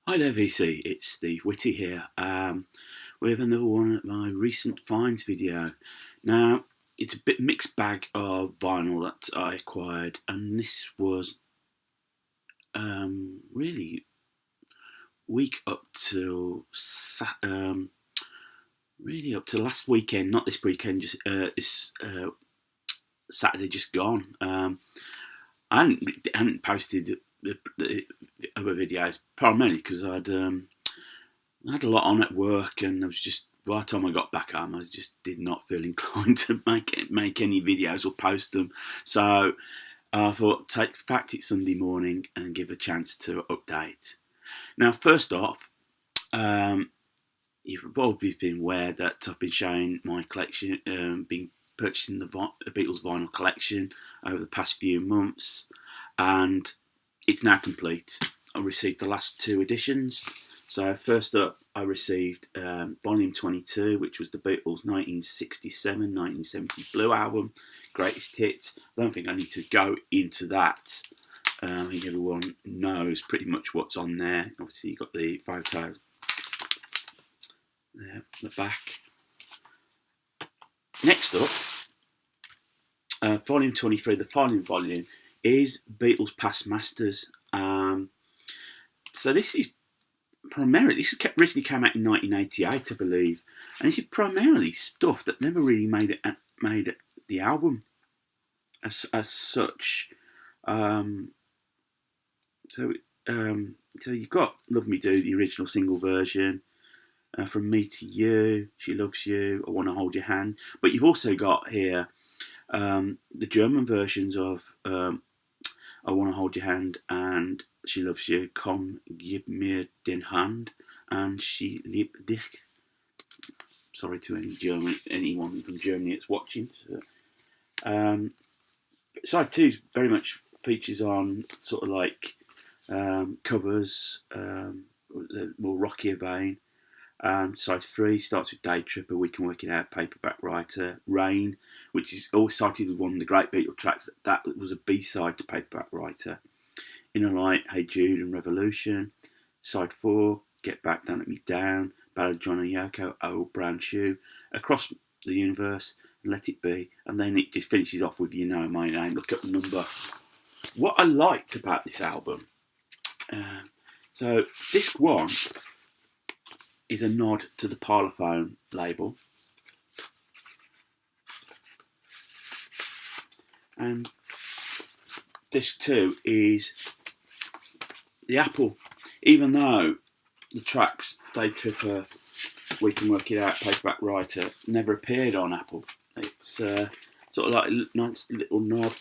Hi there VC, it's Steve Whitty here with another one of my recent finds video. Now, it's a bit mixed bag of vinyl that I acquired, and this was really week up to really up to last weekend, not this weekend, just this Saturday just gone. I hadn't posted the other videos primarily because I had a lot on at work, and I was just by the time I got back home, I just did not feel inclined to make any videos or post them. So I thought, take fact it's Sunday morning and give a chance to update. Now, first off, you've probably been aware that I've been showing my collection, been purchasing the Beatles vinyl collection over the past few months, and it's now complete. I received the last two editions. So first up, I received Volume 22, which was the Beatles 1967-1970 Blue Album, Greatest Hits. I don't think I need to go into that. I think everyone knows pretty much what's on there. Obviously, you've got the photo there, the back. Next up, Volume 23, the final volume, is Beatles Past Masters. So this is primarily, originally came out in 1988, I believe, and this is primarily stuff that never really made the album as such. So you've got "Love Me Do," the original single version, "From Me to You," "She Loves You," "I Want to Hold Your Hand," but you've also got here the German versions of "I Want to Hold Your Hand" and "She Loves You," "Komm, gib mir den Hand," and "Sie liebt dich." Sorry to anyone from Germany that's watching. Side 2 very much features on sort of like covers, the more rockier vein. Side 3 starts with "Day Tripper," "We Can Work It Out," "Paperback Writer," "Rain," which is always cited as one of the great Beatles tracks. That was a B-side to "Paperback Writer." "Inner Light," "Hey Jude," and "Revolution." Side 4, "Get Back, Don't Let Me Down," "Ballad of John and Yoko," "Old Brown Shoe," "Across the Universe," "Let It Be," and then it just finishes off with "You Know My Name, Look Up the Number." What I liked about this album, so disc 1 is a nod to the Parlophone label, and disc 2 is the Apple. Even though the tracks "Day Tripper," "We Can Work It Out," "Paperback Writer" never appeared on Apple, it's sort of like a nice little nod.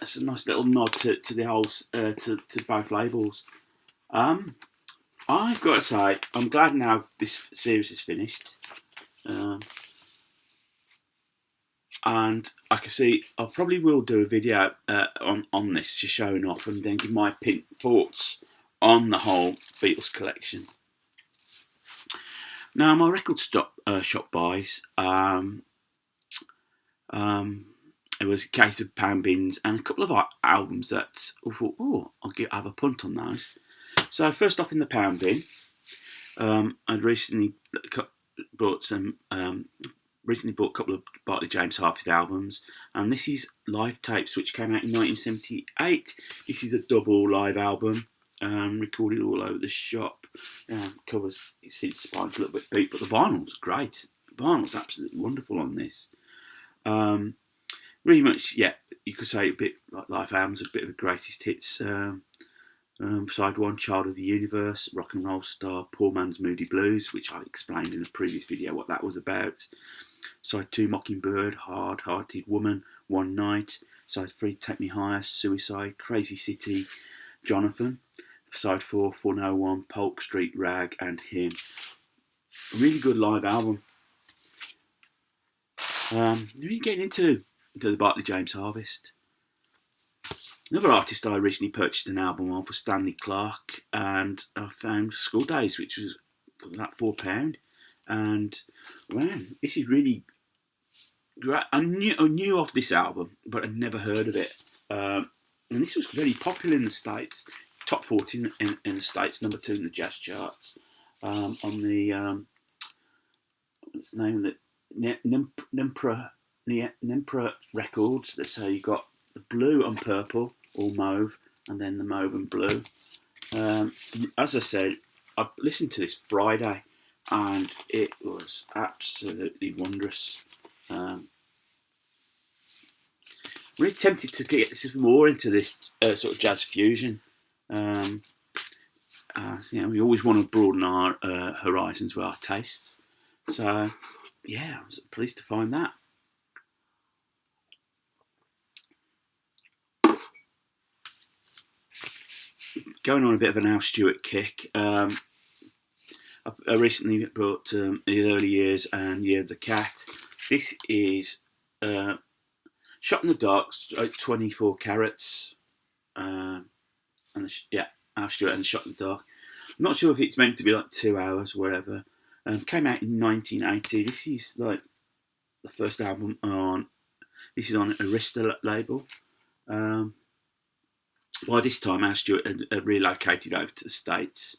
It's a nice little nod to the whole to both labels. I've got to say, I'm glad now this series is finished. And I can see I probably will do a video on this, just showing off and then give my thoughts on the whole Beatles collection. Now, my record shop buys, it was a case of pound bins and a couple of albums that I thought, I'll have a punt on those. So first off in the pound bin, I'd recently bought a couple of Bartley James Hartford albums, and this is live tapes which came out in 1978. This is a double live album, recorded all over the shop. Covers, you see the spine's a little bit beat, but the vinyl's great. The vinyl's absolutely wonderful on this. Really much, yeah, you could say a bit like live albums, a bit of a greatest hits. Side 1, "Child of the Universe," "Rock and Roll Star," "Poor Man's Moody Blues," which I explained in a previous video what that was about. Side 2, "Mockingbird," "Hard Hearted Woman," "One Night." Side 3, "Take Me Higher," "Suicide," "Crazy City," "Jonathan." Side 4, "401," "Polk Street," "Rag," and "Him." Really good live album. Really getting into the Bartley James Harvest. Another artist I recently purchased an album of was Stanley Clarke, and I found "School Days," which was like £4. And man, this is really great. I knew of this album, but I'd never heard of it. And this was very popular in the States. top 40 in the States, number 2 in the jazz charts. On the what's the name of it? Nempra Records. So you got the blue and purple or mauve, and then the mauve and blue. As I said, I listened to this Friday, and it was absolutely wonderous. Really tempted to get more into this sort of jazz fusion. You know, we always want to broaden our horizons with our tastes. So, yeah, I was pleased to find that. Going on a bit of an Al Stewart kick. I recently brought the early years and Year of the Cat. This is Shot in the Dark, 24 carats. And yeah, Al Stewart and Shot in the Dark. I'm not sure if it's meant to be like 2 hours, whatever. Came out in 1980. This is like the first album on. This is on Arista label. By this time, Al Stewart had relocated over to the States.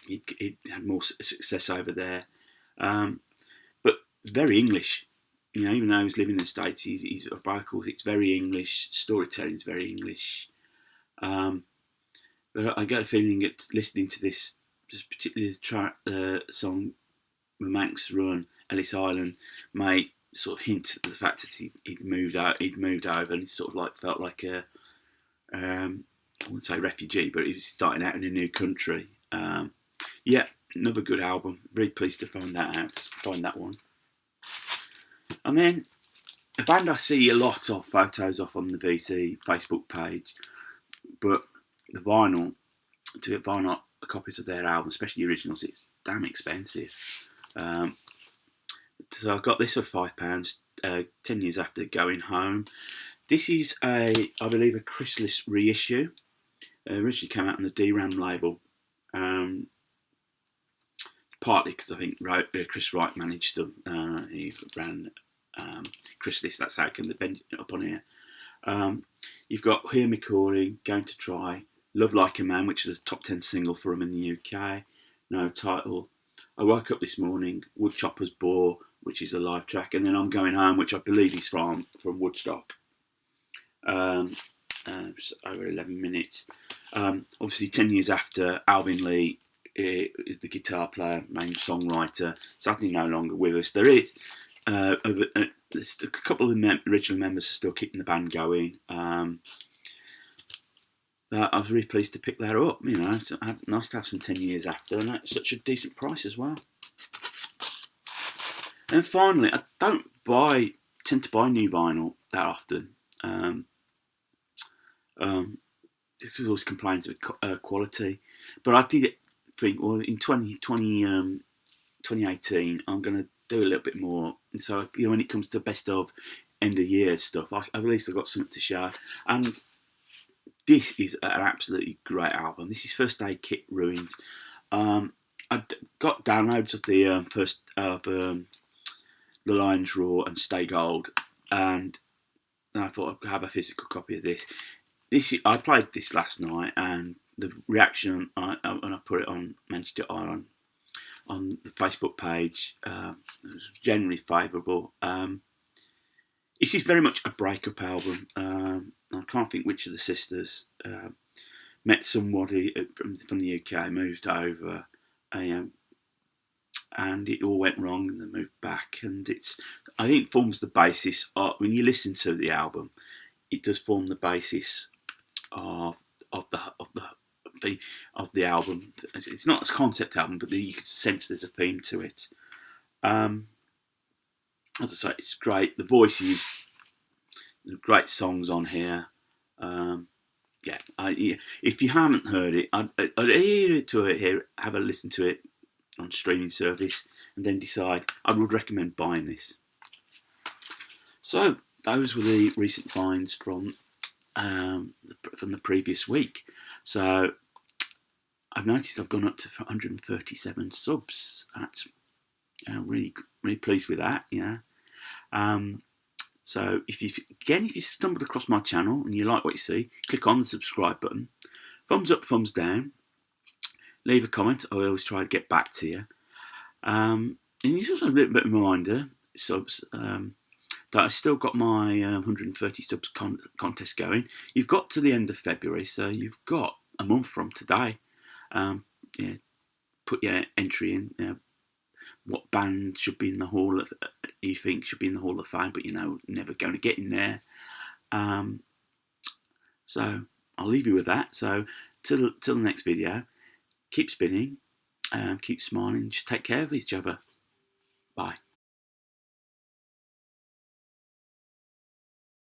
He had more success over there, but very English. You know, even though he was living in the States, he's vocals. It's very English. Storytelling is very English. But I get a feeling that listening to this particular song, Manx Run, Ellis Island, may sort of hint at the fact that he'd moved over, and he sort of like felt like a I wouldn't say refugee, but he was starting out in a new country. Yeah, another good album. Very pleased to find that one. And then a band I see a lot of photos of on the VC Facebook page, but the vinyl, to get vinyl copies of their album, especially the originals, it's damn expensive. So I got this for £5, 10 years after Going Home. This is I believe, a Chrysalis reissue. Originally came out on the DRAM label. Partly because I think Chris Wright managed them. He ran Chrysalis, that's how I can vent it up on here. You've got Hear Me Calling, Going to Try, Love Like a Man, which is a top 10 single for him in the UK. No title. I Woke Up This Morning, Woodchopper's Bore, which is a live track, and then I'm Going Home, which I believe is from Woodstock. Over 11 minutes. Obviously 10 years after, Alvin Lee is the guitar player, main songwriter, sadly no longer with us. There is there's a couple of the original members are still keeping the band going. I was really pleased to pick that up. You know, it's nice to have some 10 years after, and at such a decent price as well. And finally, I don't tend to buy new vinyl that often. This is always complaints with quality, but I did think, well, in 2018, I'm going to do a little bit more. So, you know, when it comes to best of end of year stuff, at least I've got something to show. And this is an absolutely great album. This is First Aid Kit Ruins. I got downloads of the first of The Lion's Roar and Stay Gold, and I thought I'd have a physical copy of this. I played this last night, and the reaction when I put it on, mentioned it on the Facebook page, it was generally favourable. This is very much a breakup album. I can't think which of the sisters met somebody from the UK, moved over, and it all went wrong, and they moved back. And I think it forms the basis of, when you listen to the album, it does form the basis of the album. It's not a concept album, but you could sense there's a theme to it. As I say, it's great. The voices, great songs on here. If you haven't heard it, I'd have a listen to it on streaming service, and then decide. I would recommend buying this. So those were the recent finds from the previous week. So I've noticed I've gone up to 137 subs. That's really pleased with that. Yeah. So if you stumbled across my channel and you like what you see, click on the subscribe button. thumbs up, thumbs down. Leave a comment. I always try to get back to you. And it's also a little bit of a reminder, subs, that I still got my 130 subs contest going. You've got to the end of February, so you've got a month from today. Yeah, put your entry in. What band should be in the Hall of, you think should be in the Hall of Fame, but never going to get in there. So I'll leave you with that. So till the next video, keep spinning, keep smiling, just take care of each other. Bye.